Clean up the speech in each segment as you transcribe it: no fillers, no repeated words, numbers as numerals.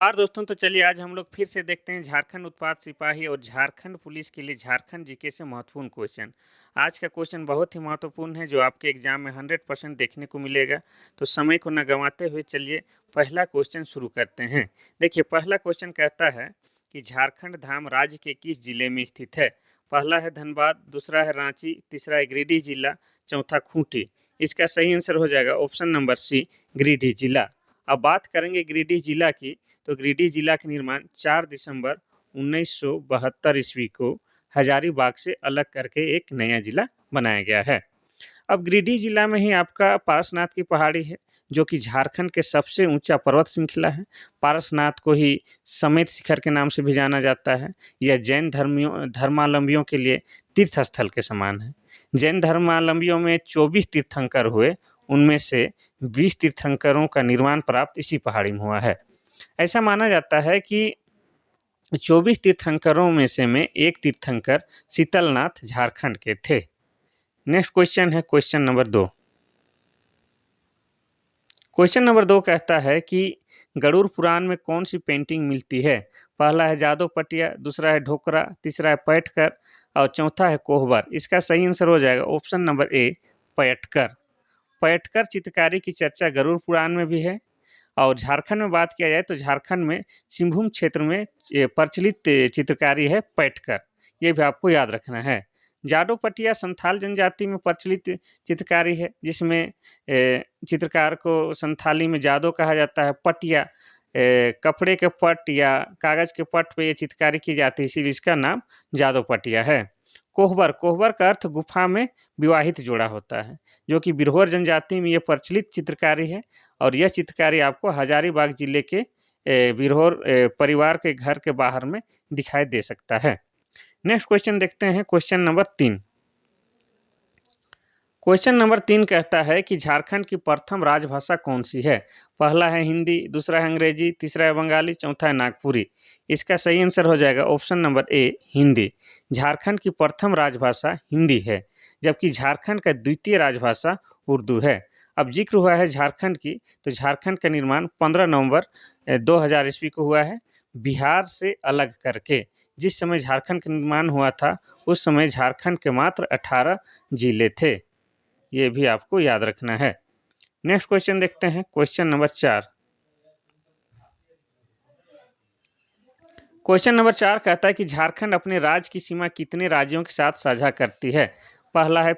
और दोस्तों तो चलिए आज हम लोग फिर से देखते हैं झारखंड उत्पाद सिपाही और झारखंड पुलिस के लिए झारखंड जीके से महत्वपूर्ण क्वेश्चन। आज का क्वेश्चन बहुत ही महत्वपूर्ण है जो आपके एग्जाम में 100% देखने को मिलेगा। तो समय को न गंवाते हुए चलिए पहला क्वेश्चन शुरू करते हैं। देखिए पहला क्वेश्चन कहता है कि झारखंड धाम राज्य के किस जिले में स्थित है। पहला है धनबाद, दूसरा है रांची, तीसरा है गिरिडीह जिला, चौथा खूंटी। इसका सही आंसर हो जाएगा ऑप्शन नंबर सी, गिरिडीह जिला। अब बात करेंगे गिरिडीह जिला की। तो गिरिडीह जिला का निर्माण 4 दिसंबर 1972 ईस्वी को हजारीबाग से अलग करके एक नया जिला बनाया गया है। अब गिरिडीह जिला में ही आपका पारसनाथ की पहाड़ी है जो कि झारखंड के सबसे ऊंचा पर्वत श्रृंखला है। पारसनाथ को ही समेत शिखर के नाम से भी जाना जाता है। यह जैन धर्मावलंबियों के लिए तीर्थ स्थल के समान है। जैन धर्मावलंबियों में 24 तीर्थंकर हुए, उनमें से 20 तीर्थंकरों का निर्माण प्राप्त इसी पहाड़ी में हुआ है। ऐसा माना जाता है कि 24 तीर्थंकरों में एक तीर्थंकर शीतलनाथ झारखंड के थे। नेक्स्ट क्वेश्चन है क्वेश्चन नंबर 2। क्वेश्चन नंबर 2 कहता है कि गरुड़ पुराण में कौन सी पेंटिंग मिलती है। पहला है जादव पटिया, दूसरा है ढोकरा, तीसरा है पैठकर और चौथा है कोहबर। इसका सही आंसर हो जाएगा ऑप्शन नंबर ए, पैठकर। पैठकर चित्रकारी की चर्चा गरुड़ पुराण में भी है। और झारखंड में बात किया जाए तो झारखंड में सिंहभूम क्षेत्र में प्रचलित चित्रकारी है पैठकर। ये भी आपको याद रखना है। जाडो पटिया संथाल जनजाति में प्रचलित चित्रकारी है जिसमें चित्रकार को संथाली में जादो कहा जाता है। पटिया कपड़े के पट या कागज के पट पे ये चित्रकारी की जाती है, इसीलिए इसका नाम जादो पटिया है। कोहबर, कोहबर का अर्थ गुफा में विवाहित जोड़ा होता है जो कि बिरहोर जनजाति में ये प्रचलित चित्रकारी है। और यह चित्रकारी आपको हजारीबाग जिले के बिरहोर परिवार के घर के बाहर में दिखाई दे सकता है। नेक्स्ट क्वेश्चन देखते हैं क्वेश्चन नंबर 3। क्वेश्चन नंबर 3 कहता है कि झारखंड की प्रथम राजभाषा कौन सी है। पहला है हिंदी, दूसरा है अंग्रेजी, तीसरा है बंगाली, चौथा है नागपुरी। इसका सही आंसर हो जाएगा ऑप्शन नंबर ए, हिंदी। झारखंड की प्रथम राजभाषा हिंदी है जबकि झारखंड का द्वितीय राजभाषा उर्दू है। अब जिक्र हुआ है झारखंड की, तो झारखंड का निर्माण 15 नवंबर 2000 ईस्वी को हुआ है बिहार से अलग करके। जिस समय झारखंड का निर्माण हुआ था उस समय झारखंड के मात्र 18 जिले थे। ये भी आपको याद रखना है। नेक्स्ट क्वेश्चन देखते हैं क्वेश्चन नंबर 4। क्वेश्चन नंबर 4 कहता है कि झारखंड अपने राज्य की सीमा कितने राज्यों के साथ साझा करती है। पहला है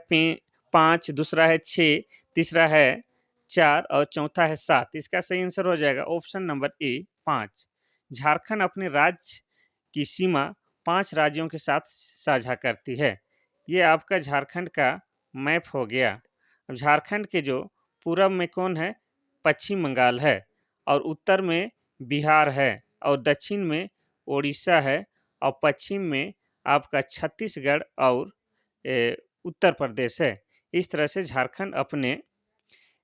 5, दूसरा है 6, तीसरा है 4 और चौथा है 7। इसका सही आंसर हो जाएगा ऑप्शन नंबर ए, 5। झारखंड अपने राज्य की सीमा 5 राज्यों के साथ साझा करती है। ये आपका झारखंड का मैप हो गया। अब झारखंड के जो पूरब में कौन है, पश्चिम बंगाल है और उत्तर में बिहार है और दक्षिण में उड़ीसा है और पश्चिम में आपका छत्तीसगढ़ और उत्तर प्रदेश है। इस तरह से झारखंड अपने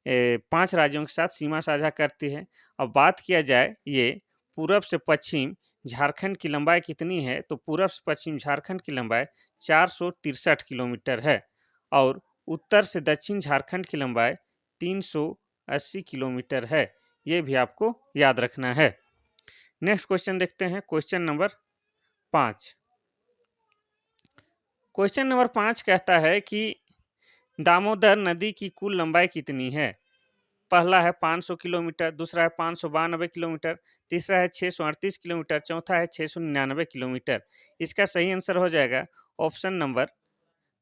5 राज्यों के साथ सीमा साझा करती है। अब बात किया जाए ये पूरब से पश्चिम झारखंड की लंबाई कितनी है, तो पूरब से पश्चिम झारखंड की लंबाई 463 किलोमीटर है और उत्तर से दक्षिण झारखंड की लंबाई 380 किलोमीटर है। ये भी आपको याद रखना है। नेक्स्ट क्वेश्चन देखते हैं क्वेश्चन नंबर 5। क्वेश्चन नंबर 5 कहता है कि दामोदर नदी की कुल लंबाई कितनी है। पहला है 500 किलोमीटर, दूसरा है 592 किलोमीटर, तीसरा है 638 किलोमीटर, चौथा है 699 किलोमीटर। इसका सही आंसर हो जाएगा ऑप्शन नंबर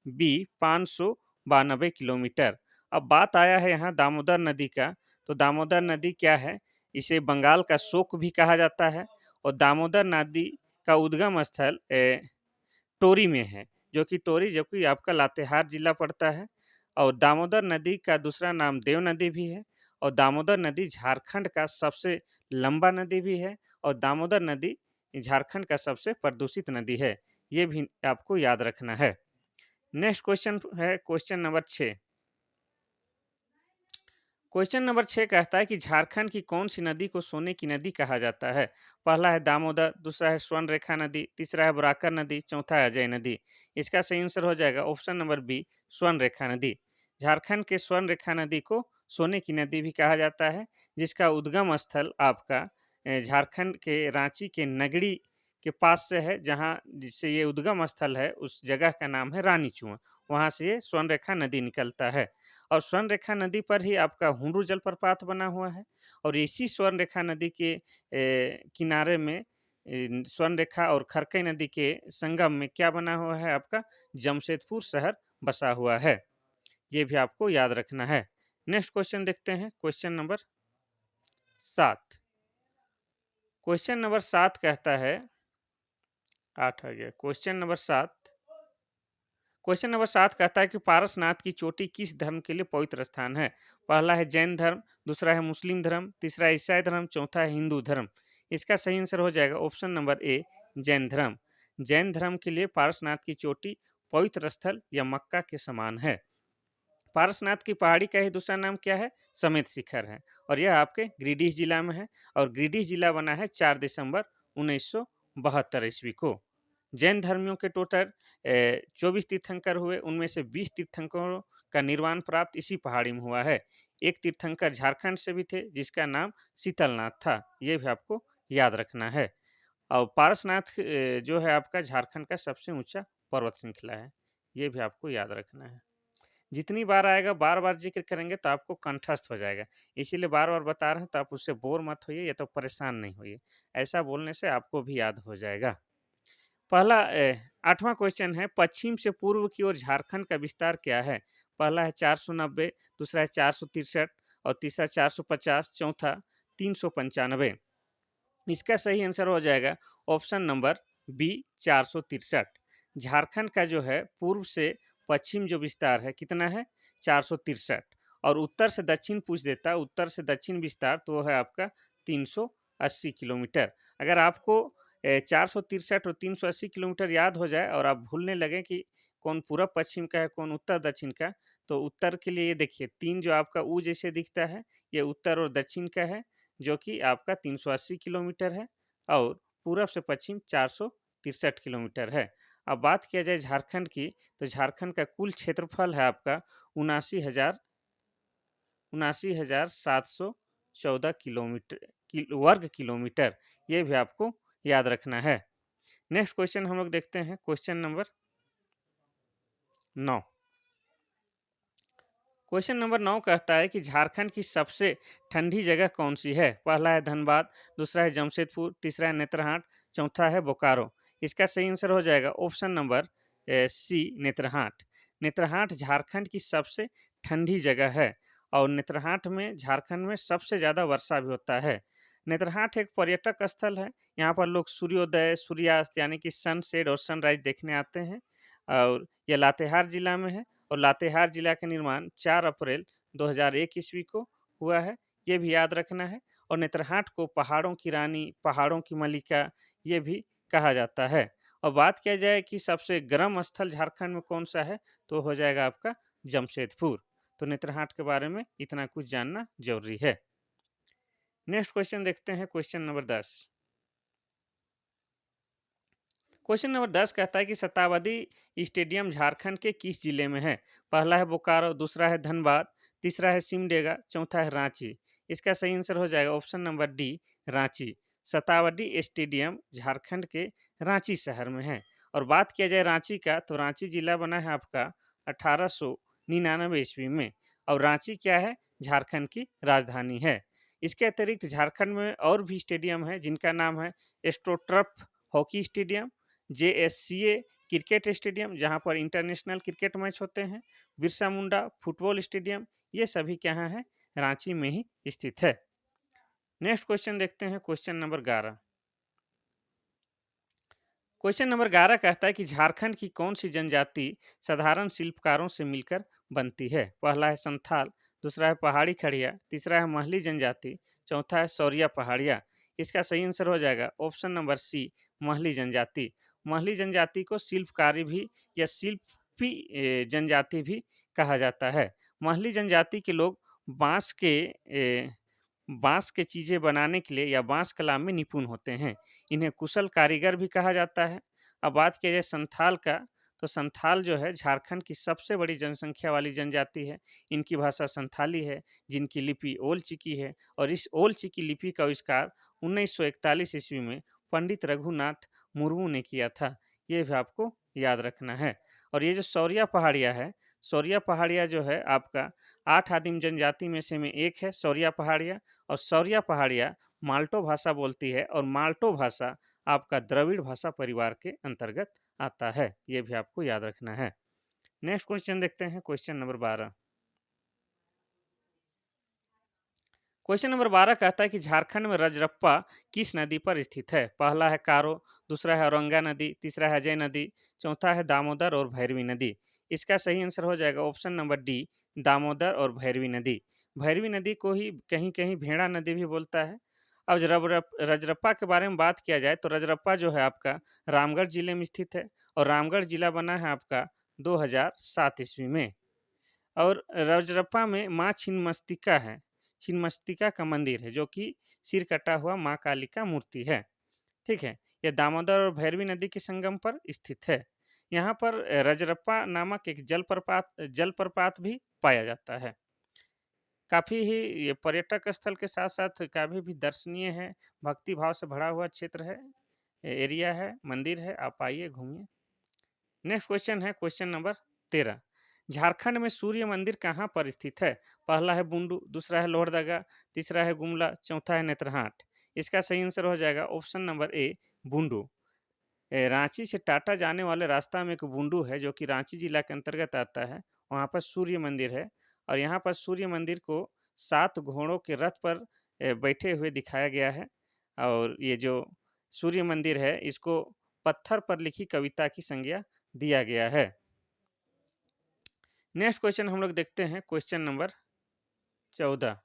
बी, 592 किलोमीटर। अब बात आया है यहाँ दामोदर नदी का, तो दामोदर नदी क्या है, इसे बंगाल का शोक भी कहा जाता है और दामोदर नदी का उद्गम स्थल टोरी में है जो कि आपका लातेहार जिला पड़ता है। और दामोदर नदी का दूसरा नाम देव नदी भी है और दामोदर नदी झारखंड का सबसे लंबा नदी भी है और दामोदर नदी झारखंड का सबसे प्रदूषित नदी है। ये भी आपको याद रखना है। नेक्स्ट क्वेश्चन है क्वेश्चन नंबर 6। क्वेश्चन नंबर 6 कहता है कि झारखंड की कौन सी नदी को सोने की नदी कहा जाता है। पहला है दामोदर, दूसरा है स्वर्ण रेखा नदी, तीसरा है बुराकर नदी, चौथा है अजय नदी। इसका सही आंसर हो जाएगा ऑप्शन नंबर बी, स्वर्ण रेखा नदी। झारखंड के स्वर्ण रेखा नदी को सोने की नदी भी कहा जाता है जिसका उद्गम स्थल आपका झारखंड के रांची के नगड़ी के पास से है, जहाँ जिससे ये उद्गम स्थल है, उस जगह का नाम है रानीचुआ। वहाँ से ये स्वर्णरेखा नदी निकलता है और स्वर्णरेखा नदी पर ही आपका हुंडरू जलप्रपात बना हुआ है और इसी स्वर्णरेखा नदी के किनारे में स्वर्णरेखा और खरकई नदी के संगम में क्या बना हुआ है, आपका जमशेदपुर शहर बसा हुआ है। ये भी आपको याद रखना है। नेक्स्ट क्वेश्चन देखते हैं, क्वेश्चन नंबर 7। क्वेश्चन नंबर 7 कहता है, 8 आ गया, क्वेश्चन नंबर 7। क्वेश्चन नंबर 7 कहता है कि पारसनाथ की चोटी किस धर्म के लिए पवित्र स्थान है? पहला है जैन धर्म, दूसरा है मुस्लिम धर्म, तीसरा है ईसाई धर्म, चौथा है हिंदू धर्म। इसका सही आंसर हो जाएगा ऑप्शन नंबर ए, जैन धर्म। जैन धर्म के लिए पारसनाथ की चोटी पवित्र स्थल या मक्का के समान है। पारसनाथ की पहाड़ी का ही दूसरा नाम क्या है? समेत शिखर है और यह आपके गिरिडीह जिला में है और गिरिडीह जिला बना है 4 दिसंबर 1972 ईस्वी को। जैन धर्मियों के टोटल 24 तीर्थंकर हुए, उनमें से 20 तीर्थंकरों का निर्वाण प्राप्त इसी पहाड़ी में हुआ है। एक तीर्थंकर झारखंड से भी थे जिसका नाम शीतलनाथ था, ये भी आपको याद रखना है। और पारसनाथ जो है आपका झारखंड का सबसे ऊंचा पर्वत श्रृंखला है, ये भी आपको याद रखना है। जितनी बार आएगा बार बार जिक्र करेंगे तो आपको कंठस्थ हो जाएगा, इसीलिए बार बार बता रहे हैं, तो आप उससे बोर मत होइए या तो परेशान नहीं होइए। ऐसा बोलने से आपको भी याद हो जाएगा। पहला 8वां क्वेश्चन है, पश्चिम से पूर्व की ओर झारखंड का विस्तार क्या है? पहला है 490, दूसरा है 463 और तीसरा 450, चौथा 395। इसका सही आंसर हो जाएगा ऑप्शन नंबर बी, 463। झारखंड का जो है पूर्व से पश्चिम जो विस्तार है कितना है? 463 और उत्तर से दक्षिण पूछ देता, उत्तर से दक्षिण विस्तार तो वो है आपका 380 किलोमीटर। अगर आपको 463 और 380 किलोमीटर याद हो जाए और आप भूलने लगे कि कौन पूर्व पश्चिम का है कौन उत्तर दक्षिण का, तो उत्तर के लिए ये देखिए 3 जो आपका ऊ जैसे दिखता है, ये उत्तर और दक्षिण का है, जो कि आपका 380 किलोमीटर है और पूरब से पश्चिम 463 किलोमीटर है। अब बात किया जाए झारखंड की, तो झारखंड का कुल क्षेत्रफल है आपका 79,714 वर्ग किलोमीटर। ये भी आपको याद रखना है। नेक्स्ट क्वेश्चन हम लोग देखते हैं, क्वेश्चन नंबर 9। क्वेश्चन नंबर 9 कहता है कि झारखंड की सबसे ठंडी जगह कौन सी है? पहला है धनबाद, दूसरा है जमशेदपुर, तीसरा है नेत्रहाट, चौथा है बोकारो। इसका सही आंसर हो जाएगा option number C, Netarhat. Netarhat Jharkhand की सबसे ठंडी जगह है और नेत्रहाट में झारखंड में सबसे ज़्यादा वर्षा भी होता है। नेत्रहाट एक पर्यटक स्थल है, यहाँ पर लोग सूर्योदय सूर्यास्त यानी कि सनसेट और सनराइज देखने आते हैं और यह लातेहार जिला में है और लातेहार जिला का निर्माण 4 अप्रैल 2001 ईस्वी को हुआ है, ये भी याद रखना है। और नेत्रहाट को पहाड़ों की रानी, पहाड़ों की मलिका ये भी कहा जाता है। और बात किया जाए कि सबसे गर्म स्थल झारखंड में कौन सा है, तो हो जाएगा आपका जमशेदपुर। तो नेत्रहाट के बारे में इतना कुछ जानना जरूरी है। नेक्स्ट क्वेश्चन देखते हैं, क्वेश्चन नंबर 10। क्वेश्चन नंबर 10 कहता है कि शताब्दी स्टेडियम झारखंड के किस जिले में है? पहला है बोकारो, दूसरा है धनबाद, तीसरा है सिमडेगा, चौथा है रांची। इसका सही आंसर हो जाएगा ऑप्शन नंबर डी, रांची। शताब्दी स्टेडियम झारखंड के रांची शहर में है। और बात किया जाए रांची का, तो रांची जिला बना है आपका 1899 ईस्वी में और रांची क्या है? झारखंड की राजधानी है। इसके अतिरिक्त झारखंड में और भी स्टेडियम है जिनका नाम है astroturf hockey stadium, JSCA cricket stadium जहां पर इंटरनेशनल क्रिकेट मैच होते हैं, बिरसा मुंडा फुटबॉल स्टेडियम, ये सभी कहाँ है? रांची में ही स्थित है। नेक्स्ट क्वेश्चन देखते हैं, क्वेश्चन नंबर 11। क्वेश्चन नंबर 11 कहता है कि झारखंड की कौन सी जनजाति साधारण शिल्पकारों से मिलकर बनती है? पहला है संथाल, दूसरा है पहाड़ी खड़िया, तीसरा है महली जनजाति, चौथा है सौरिया पहाड़िया। इसका सही आंसर हो जाएगा ऑप्शन नंबर सी, महली जनजाति। महली जनजाति को शिल्पकारी भी या शिल्पी जनजाति भी कहा जाता है। महली जनजाति के लोग बांस के बांस के चीजें बनाने के लिए या बांस कला में निपुण होते हैं। इन्हें कुशल कारीगर भी कहा जाता है। अब बात किया जाए संथाल का, तो संथाल जो है झारखंड की सबसे बड़ी जनसंख्या वाली जनजाति है। इनकी भाषा संथाली है जिनकी लिपि ओल चिकी है और इस ओल चिकी लिपि का आविष्कार 1941 ईस्वी में पंडित रघुनाथ मुर्मू ने किया था। ये भी आपको याद रखना है। और ये जो सौरिया पहाड़िया है, सौरिया पहाड़िया जो है आपका 8 आदिम जनजाति में से में एक है सौरिया पहाड़िया। और सौरिया पहाड़िया माल्टो भाषा बोलती है और माल्टो भाषा आपका द्रविड़ भाषा परिवार के अंतर्गत आता है। ये भी आपको याद रखना है। नेक्स्ट क्वेश्चन देखते हैं, क्वेश्चन नंबर 12। क्वेश्चन नंबर 12 कहता है कि झारखंड में रजरप्पा किस नदी पर स्थित है? पहला है कारो, दूसरा है औरंगा नदी, तीसरा है अजय नदी, चौथा है दामोदर और भैरवी नदी। इसका सही आंसर हो जाएगा ऑप्शन नंबर डी, दामोदर और भैरवी नदी। भैरवी नदी को ही कहीं कहीं भेड़ा नदी भी बोलता है। अब रजरप्पा के बारे में बात किया जाए तो रजरप्पा जो है आपका रामगढ़ जिले में स्थित है। और रामगढ़ जिला बना है आपका 2007 ईस्वी में। और रजरप्पा में माँ छिन्नमस्तिका है। छिन्नमस्तिका का मंदिर है जो कि सिर कटा हुआ माँ काली का मूर्ति है। ठीक है। यह दामोदर और भैरवी नदी के संगम पर स्थित है। यहाँ पर रजरप्पा नामक एक जलप्रपात भी पाया जाता है। काफ़ी ही ये पर्यटक स्थल के साथ साथ काफ़ी भी दर्शनीय है। भक्ति भाव से भरा हुआ क्षेत्र है, एरिया है, मंदिर है। आप आइए घूमिए। नेक्स्ट क्वेश्चन है क्वेश्चन नंबर 13। झारखंड में सूर्य मंदिर कहाँ पर स्थित है? पहला है बुंडू, दूसरा है लोहरदगा, तीसरा है गुमला, चौथा है नेत्रहाट। इसका सही आंसर हो जाएगा ऑप्शन नंबर ए, बुंडू। रांची से टाटा जाने वाले रास्ता में एक बुंडू है जो कि रांची जिला के अंतर्गत आता है। वहाँ पर सूर्य मंदिर है। और यहाँ पर सूर्य मंदिर को 7 घोड़ों के रथ पर बैठे हुए दिखाया गया है। और ये जो सूर्य मंदिर है इसको पत्थर पर लिखी कविता की संज्ञा दिया गया है। नेक्स्ट क्वेश्चन हम लोग देखते हैं क्वेश्चन नंबर 14।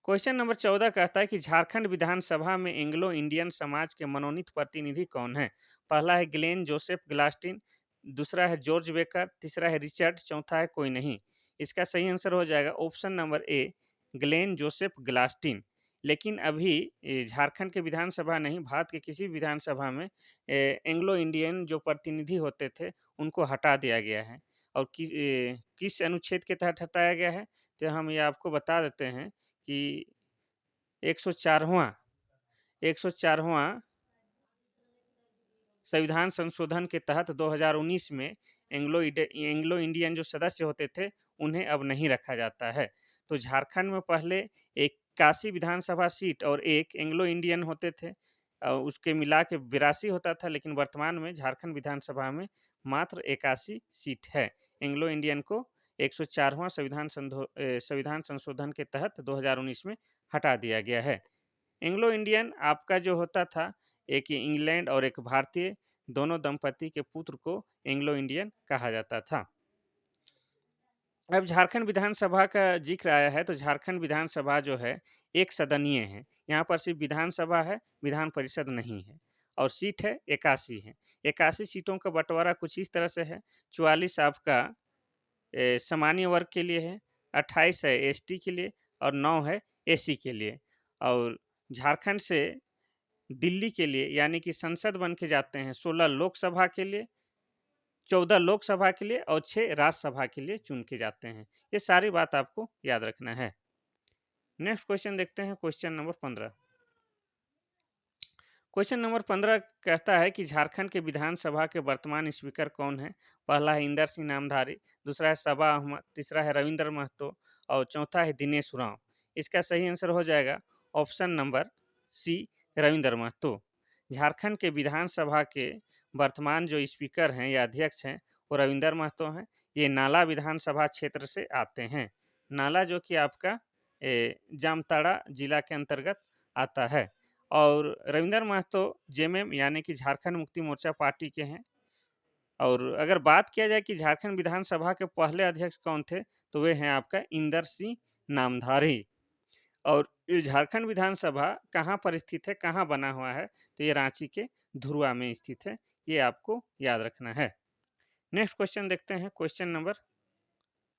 क्वेश्चन नंबर 14 कहता है कि झारखंड विधानसभा में एंग्लो इंडियन समाज के मनोनीत प्रतिनिधि कौन है? पहला है ग्लेन जोसेफ ग्लास्टिन, दूसरा है जॉर्ज बेकर, तीसरा है रिचर्ड, चौथा है कोई नहीं। इसका सही आंसर हो जाएगा option number A, Glenn Joseph ग्लास्टिन। लेकिन अभी झारखंड के विधानसभा नहीं, भारत के किसी भी विधानसभा में एंग्लो इंडियन जो प्रतिनिधि होते थे उनको हटा दिया गया है। और किस अनुच्छेद के तहत हटाया गया है? तो हम ये आपको बता देते हैं कि 104वां 104वां संविधान संशोधन के तहत 2019 में एंग्लो इंडियन जो सदस्य होते थे उन्हें अब नहीं रखा जाता है। तो झारखंड में पहले 81 विधानसभा सीट और एक एंग्लो इंडियन होते थे। उसके मिला के 82 होता था, लेकिन वर्तमान में झारखंड विधानसभा में मात्र 81 सीट है। एंग्लो इंडियन को 104वां संविधान संशोधन के तहत 2019 में हटा दिया गया है। एंग्लो इंडियन आपका जो होता था, एक इंग्लैंड और एक भारतीय दोनों दंपति के पुत्र को एंग्लो इंडियन कहा जाता था। अब झारखंड विधानसभा का जिक्र आया है तो झारखंड विधानसभा जो है एक सदनीय है। यहाँ पर सिर्फ विधानसभा है, विधान परिषद नहीं है। और सीट है 81 है। 81 सीटों का बंटवारा कुछ इस तरह से है। 44 आपका सामान्य वर्ग के लिए है, 28 है एसटी के लिए और 9 है एसी के लिए। और झारखंड से दिल्ली के लिए यानी कि संसद बन के जाते हैं 16 लोकसभा के लिए, 14 लोकसभा के लिए और 6 राज्यसभा के लिए चुन के जाते हैं। ये सारी बात आपको याद रखना है। नेक्स्ट क्वेश्चन देखते हैं क्वेश्चन नंबर 15। क्वेश्चन नंबर 15 कहता है कि झारखंड के विधानसभा के वर्तमान स्पीकर कौन है? पहला है इंदर सिंह नामधारी, दूसरा है सबा अहमद, तीसरा है रविंद्र महतो और चौथा है दिनेश उरांव। इसका सही आंसर हो जाएगा option number C, Ravindra Mahato. Jharkhand के विधानसभा के वर्तमान जो स्पीकर हैं या अध्यक्ष हैं वो रविंद्र महतो हैं। ये नाला विधानसभा क्षेत्र से आते हैं। नाला जो कि आपका जामताड़ा जिला के अंतर्गत आता है। और रविंद्र महतो जेएमएम यानी कि झारखंड मुक्ति मोर्चा पार्टी के हैं। और अगर बात किया जाए कि झारखंड विधानसभा के पहले अध्यक्ष कौन थे तो वे हैं आपका इंदर सिंह नामधारी। और ये झारखंड विधानसभा कहाँ पर स्थित है, कहाँ बना हुआ है? तो ये रांची के धुरुआ में स्थित है। ये आपको याद रखना है। नेक्स्ट क्वेश्चन देखते हैं क्वेश्चन नंबर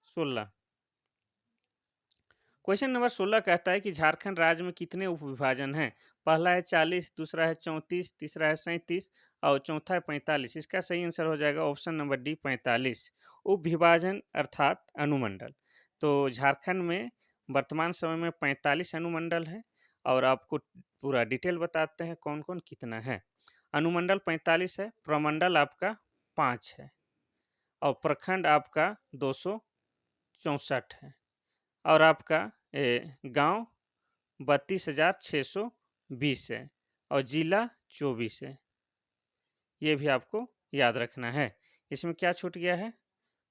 16। क्वेश्चन नंबर 16 कहता है कि झारखंड राज्य में कितने उपविभाजन हैं? पहला है 40, दूसरा है 34, तीसरा है 37 और चौथा है 45। इसका सही आंसर हो जाएगा ऑप्शन नंबर डी, 45। उपविभाजन अर्थात अनुमंडल। तो झारखंड में वर्तमान समय में 45 अनुमंडल है और आपको पूरा डिटेल बताते हैं कौन कौन कितना है। अनुमंडल 45 है, प्रमंडल आपका 5 है और प्रखंड आपका 264 है और आपका गांव 32,620 है और जिला 24 है। ये भी आपको याद रखना है। इसमें क्या छूट गया है?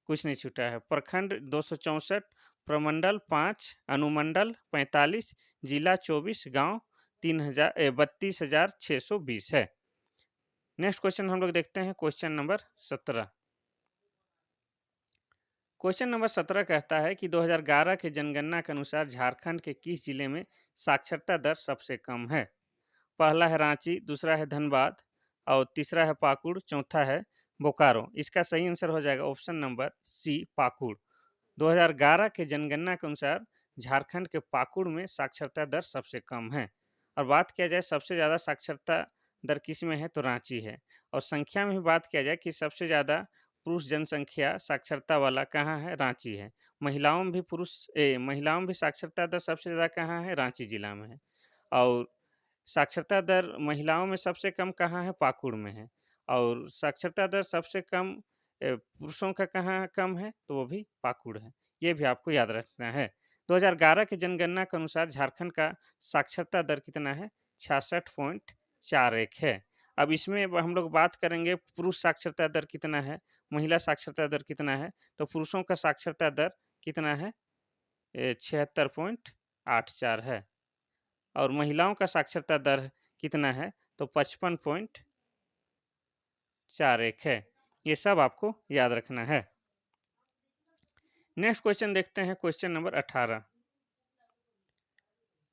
कुछ नहीं छूटा है। प्रखंड 264, प्रमंडल 5, अनुमंडल 45, जिला 24, गांव 32,620 है। नेक्स्ट क्वेश्चन हम लोग देखते हैं, क्वेश्चन नंबर 17। क्वेश्चन नंबर 17 कहता है कि 2011 के जनगणना के अनुसार झारखंड के किस जिले में साक्षरता दर सबसे कम है? पहला है रांची, दूसरा है धनबाद और तीसरा है पाकुड़, चौथा है बोकारो। इसका सही आंसर हो जाएगा ऑप्शन नंबर सी, पाकुड़। 2011 के जनगणना के अनुसार झारखंड के पाकुड़ में साक्षरता दर सबसे कम है। और बात किया जाए सबसे ज़्यादा साक्षरता दर किस में है, तो रांची है। और संख्या में भी बात किया जाए कि सबसे ज़्यादा पुरुष जनसंख्या साक्षरता वाला कहाँ है, रांची है। महिलाओं में भी साक्षरता दर सबसे ज़्यादा कहाँ है, रांची जिला में है। और साक्षरता दर महिलाओं में सबसे कम कहाँ है, पाकुड़ में है। और साक्षरता दर सबसे कम पुरुषों का कहाँ कम है, तो वो भी पाकुड़ है। ये भी आपको याद रखना है। 2011 की जनगणना के अनुसार झारखंड का साक्षरता दर कितना है, 66.41 है। अब इसमें अब हम लोग बात करेंगे पुरुष साक्षरता दर कितना है, महिला साक्षरता दर कितना है। तो पुरुषों का साक्षरता दर कितना है, 76.84 है और महिलाओं का साक्षरता दर कितना है, तो 55.41 है। ये सब आपको याद रखना है। नेक्स्ट क्वेश्चन देखते हैं, क्वेश्चन नंबर 18।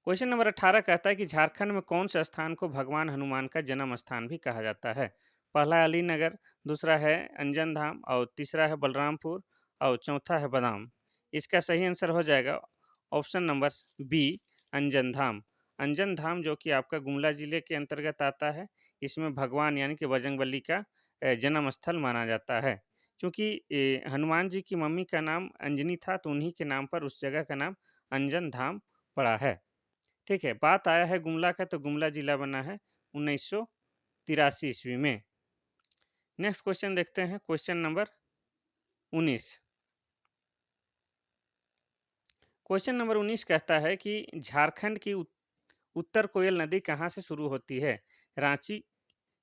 क्वेश्चन नंबर 18 कहता है कि झारखंड में कौन से स्थान को भगवान हनुमान का जन्म स्थान भी कहा जाता है? पहला है अलीनगर, दूसरा है अंजन धाम और तीसरा है बलरामपुर और चौथा है बादाम। इसका सही आंसर हो जाएगा ऑप्शन नंबर बी, अंजन धाम। अंजन धाम जो कि आपका गुमला जिले के अंतर्गत आता है। इसमें भगवान यानी कि बजरंगबली का जन्म स्थल माना जाता है। क्योंकि हनुमान जी की मम्मी का नाम अंजनी था, तो उन्हीं के नाम पर उस जगह का नाम अंजन धाम पड़ा है। ठीक है, बात आया है गुमला का, तो गुमला जिला बना है 1983 ईस्वी में। नेक्स्ट क्वेश्चन देखते हैं, क्वेश्चन नंबर 19। क्वेश्चन नंबर 19 कहता है कि झारखंड की उत्तर कोयल नदी कहाँ से शुरू होती है? रांची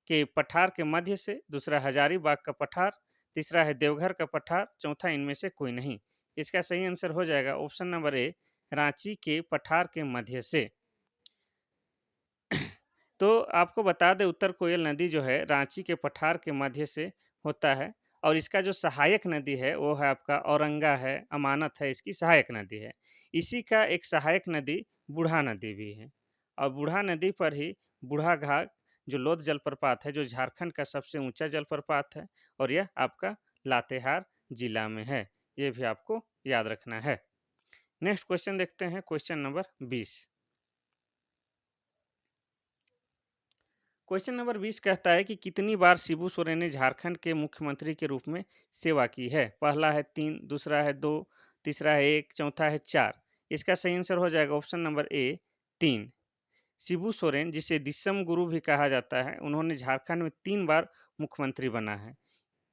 के पठार के मध्य से, दूसरा हजारीबाग का पठार, तीसरा है देवघर का पठार, चौथा इनमें से कोई नहीं। इसका सही आंसर हो जाएगा ऑप्शन नंबर ए, रांची के पठार के मध्य से। तो आपको बता दें, उत्तर कोयल नदी जो है रांची के पठार के मध्य से होता है और इसका जो सहायक नदी है वो है आपका औरंगा है, अमानत है, इसकी सहायक नदी है। इसी का एक सहायक नदी बूढ़ा नदी भी है और बूढ़ा नदी पर ही बूढ़ा घाट जो लोध जलप्रपात है, जो झारखंड का सबसे ऊंचा जलप्रपात है और यह आपका लातेहार जिला में है। ये भी आपको याद रखना है। नेक्स्ट क्वेश्चन देखते हैं, क्वेश्चन नंबर 20। क्वेश्चन नंबर 20 कहता है कि कितनी बार शिबू सोरेन ने झारखंड के मुख्यमंत्री के रूप में सेवा की है? पहला है 3, दूसरा है 2, तीसरा है 1, चौथा है 4। इसका सही आंसर हो जाएगा ऑप्शन नंबर ए, 3। शिबू सोरेन, जिसे दिसम गुरु भी कहा जाता है, उन्होंने झारखंड में 3 बार मुख्यमंत्री बना है।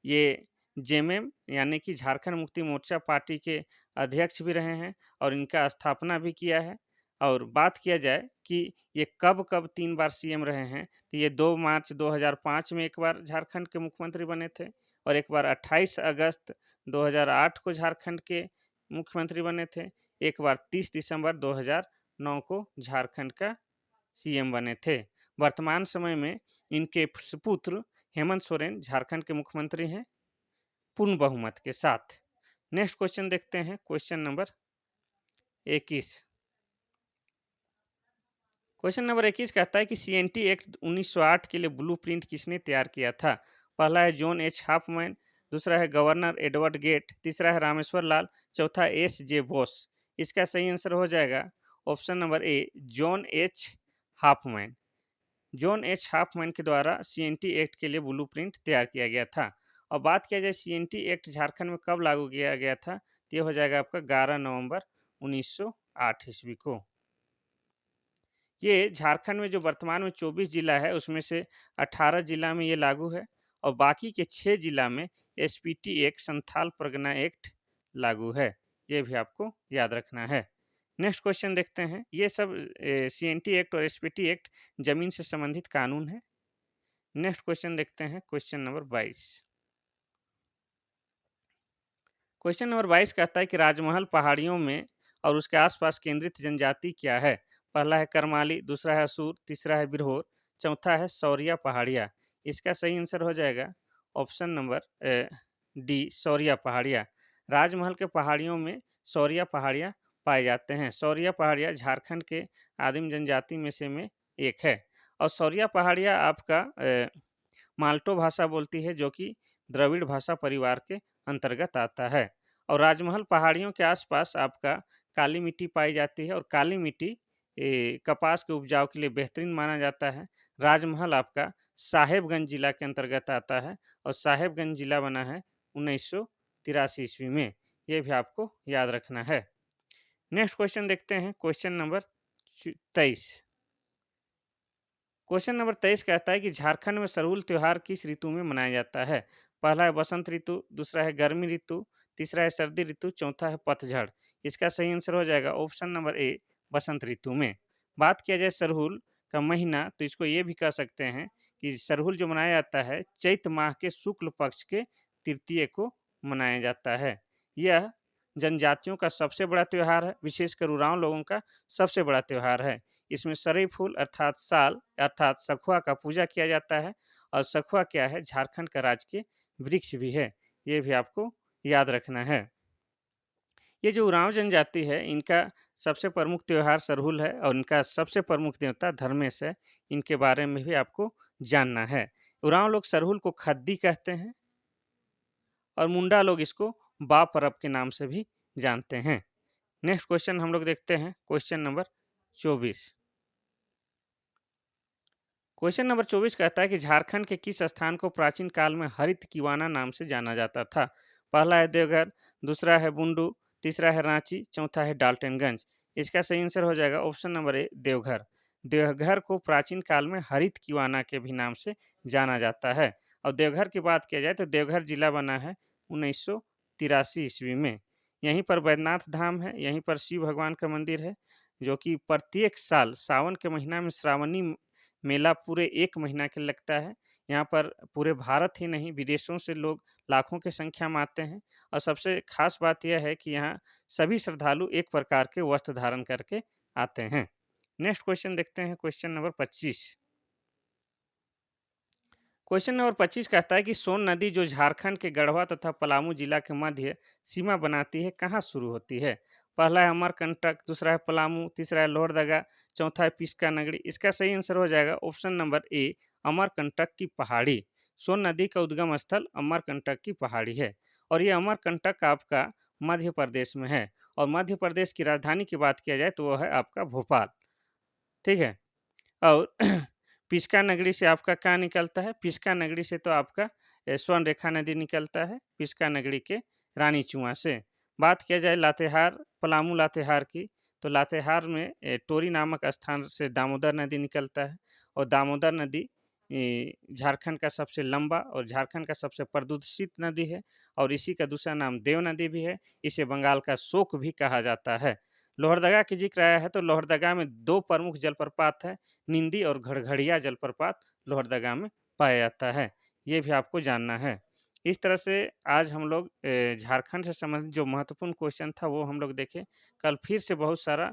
ये जेएमएम यानी कि झारखंड मुक्ति मोर्चा पार्टी के अध्यक्ष भी रहे हैं और इनका स्थापना भी किया है। और बात किया जाए कि ये कब कब 3 बार सीएम रहे हैं, तो ये 2 मार्च 2005 में एक बार झारखंड के मुख्यमंत्री बने थे और एक बार 28 अगस्त 2008 को झारखंड के मुख्यमंत्री बने थे। एक बार 30 दिसंबर 2009 को झारखंड का सीएम बने थे। वर्तमान समय में इनके सुपुत्र हेमंत सोरेन झारखंड के मुख्यमंत्री हैं पूर्ण बहुमत के साथ। नेक्स्ट क्वेश्चन देखते हैं, क्वेश्चन नंबर 21। क्वेश्चन नंबर 21 कहता है कि सीएनटी एक्ट 1908 के लिए ब्लूप्रिंट किसने तैयार किया था? पहला है जॉन एच हाफमैन, दूसरा है गवर्नर एडवर्ड गेट, तीसरा है रामेश्वर लाल, चौथा एस जे बोस। इसका सही आंसर हो जाएगा ऑप्शन नंबर ए, John H Hopman. John H Hopman के द्वारा सीएनटी एक्ट के लिए ब्लूप्रिंट तैयार किया गया था। और बात किया जाए सीएनटी एक्ट झारखंड में कब लागू किया गया था, तो ये हो जाएगा आपका 11 नवंबर 1900 8 ईस्वी को। ये झारखंड में जो वर्तमान में 24 जिला है उसमें से 18 जिला में ये लागू है और बाकी के 6 जिला में SPT act Santhal Pargana act लागू है। ये भी आपको याद रखना है। नेक्स्ट क्वेश्चन देखते हैं। ये सब सीएनटी एक्ट और एसपीटी एक्ट जमीन से संबंधित कानून है। नेक्स्ट क्वेश्चन देखते हैं, क्वेश्चन नंबर 22। क्वेश्चन नंबर 22 कहता है कि राजमहल पहाड़ियों में और उसके आसपास केंद्रित जनजाति क्या है? पहला है करमाली, दूसरा है असूर, तीसरा है बिरहोर, चौथा है सौरिया पहाड़िया। इसका सही आंसर हो जाएगा ऑप्शन नंबर डी, सौरिया पहाड़िया। राजमहल के पहाड़ियों में सौरिया पहाड़िया पाए जाते हैं। सौरिया पहाड़िया झारखंड के आदिम जनजाति में एक है और सौरिया पहाड़िया आपका माल्टो भाषा बोलती है, जो कि द्रविड़ भाषा परिवार के अंतर्गत आता है। और राजमहल पहाड़ियों के आसपास आपका काली मिट्टी पाई जाती है और काली मिट्टी कपास के उपजाऊ के लिए बेहतरीन माना जाता है। राजमहल आपका साहेबगंज जिला के अंतर्गत आता है और साहेबगंज जिला बना है 1983 ईस्वी में। ये भी आपको याद रखना है। नेक्स्ट क्वेश्चन देखते हैं, क्वेश्चन नंबर 23। क्वेश्चन नंबर 23 कहता है कि झारखंड में सरहुल त्योहार किस ऋतु में मनाया जाता है? पहला है बसंत ऋतु, दूसरा है गर्मी ऋतु, तीसरा है सर्दी ऋतु, चौथा है पतझड़। इसका सही आंसर हो जाएगा ऑप्शन नंबर ए, बसंत ऋतु में। बात किया जाए सरहुल का महीना, तो इसको ये भी कह सकते हैं कि सरहुल जो मनाया जाता है चैत माह के शुक्ल पक्ष के तृतीय को मनाया जाता है। यह जनजातियों का सबसे बड़ा त्योहार है, विशेषकर उरांव लोगों का सबसे बड़ा त्योहार है। इसमें सरई फूल अर्थात साल अर्थात सखुआ का पूजा किया जाता है और सखुआ क्या है, झारखंड का राजकीय वृक्ष भी है। ये भी आपको याद रखना है। ये जो उरांव जनजाति है इनका सबसे प्रमुख त्योहार सरहुल है और इनका सबसे प्रमुख देवता धर्मेश है। इनके बारे में भी आपको जानना है। उरांव लोग सरहुल को खद्दी कहते हैं और मुंडा लोग इसको बा परब के नाम से भी जानते हैं। नेक्स्ट क्वेश्चन हम लोग देखते हैं, क्वेश्चन नंबर 24। क्वेश्चन नंबर 24 कहता है कि झारखंड के किस स्थान को प्राचीन काल में हरित किवाना नाम से जाना जाता था? पहला है देवघर, दूसरा है बुंडू, तीसरा है रांची, चौथा है डाल्टनगंज। इसका सही आंसर हो जाएगा ऑप्शन नंबर ए, देवघर। देवघर को प्राचीन काल में हरित किवाना के भी नाम से जाना जाता है और देवघर की बात किया जाए तो देवघर जिला बना है 1983 ईस्वी में। यहीं पर बैद्यनाथ धाम है, यहीं पर शिव भगवान का मंदिर है, जो कि प्रत्येक साल सावन के महीना में श्रावणी मेला पूरे 1 महीना के लगता है। यहाँ पर पूरे भारत ही नहीं विदेशों से लोग लाखों की संख्या में आते हैं और सबसे खास बात यह है कि यहाँ सभी श्रद्धालु एक प्रकार के वस्त्र धारण करके आते हैं। नेक्स्ट क्वेश्चन देखते हैं, क्वेश्चन नंबर 25। क्वेश्चन नंबर 25 कहता है कि सोन नदी जो झारखंड के गढ़वा तथा पलामू जिला के मध्य सीमा बनाती है, कहाँ शुरू होती है? पहला है अमरकंटक, दूसरा है पलामू, तीसरा है लोहरदगा, चौथा है पिस्का नगरी। इसका सही आंसर हो जाएगा ऑप्शन नंबर ए, अमरकंटक की पहाड़ी। सोन नदी का उद्गम स्थल अमरकंटक की पहाड़ी है और ये अमरकंटक आपका मध्य प्रदेश में है और मध्य प्रदेश की राजधानी की बात किया जाए तो वह है आपका भोपाल। ठीक है। और पिस्का नगरी से आपका क्या निकलता है? पिस्का नगरी से तो आपका स्वर्ण रेखा नदी निकलता है, पिस्का नगरी के रानी चुआ से। बात किया जाए लातेहार, पलामू लातेहार की, तो लातेहार में टोरी नामक स्थान से दामोदर नदी निकलता है और दामोदर नदी झारखंड का सबसे लंबा और झारखंड का सबसे प्रदूषित नदी है और इसी का दूसरा नाम देव नदी भी है। इसे बंगाल का शोक भी कहा जाता है। लोहरदगा की जिक्र आया है तो लोहरदगा में 2 प्रमुख जलप्रपात है, निंदी और घड़घड़िया जलप्रपात लोहरदगा में पाया जाता है। ये भी आपको जानना है। इस तरह से आज हम लोग झारखंड से संबंधित जो महत्वपूर्ण क्वेश्चन था वो हम लोग देखे। कल फिर से बहुत सारा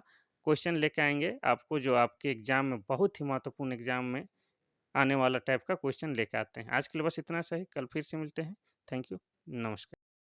क्वेश्चन लेके आएँगे आपको, जो आपके एग्ज़ाम में बहुत ही महत्वपूर्ण एग्ज़ाम में आने वाला टाइप का क्वेश्चन लेके आते हैं। आज के लिए बस इतना सही, कल फिर से मिलते हैं। थैंक यू, नमस्कार।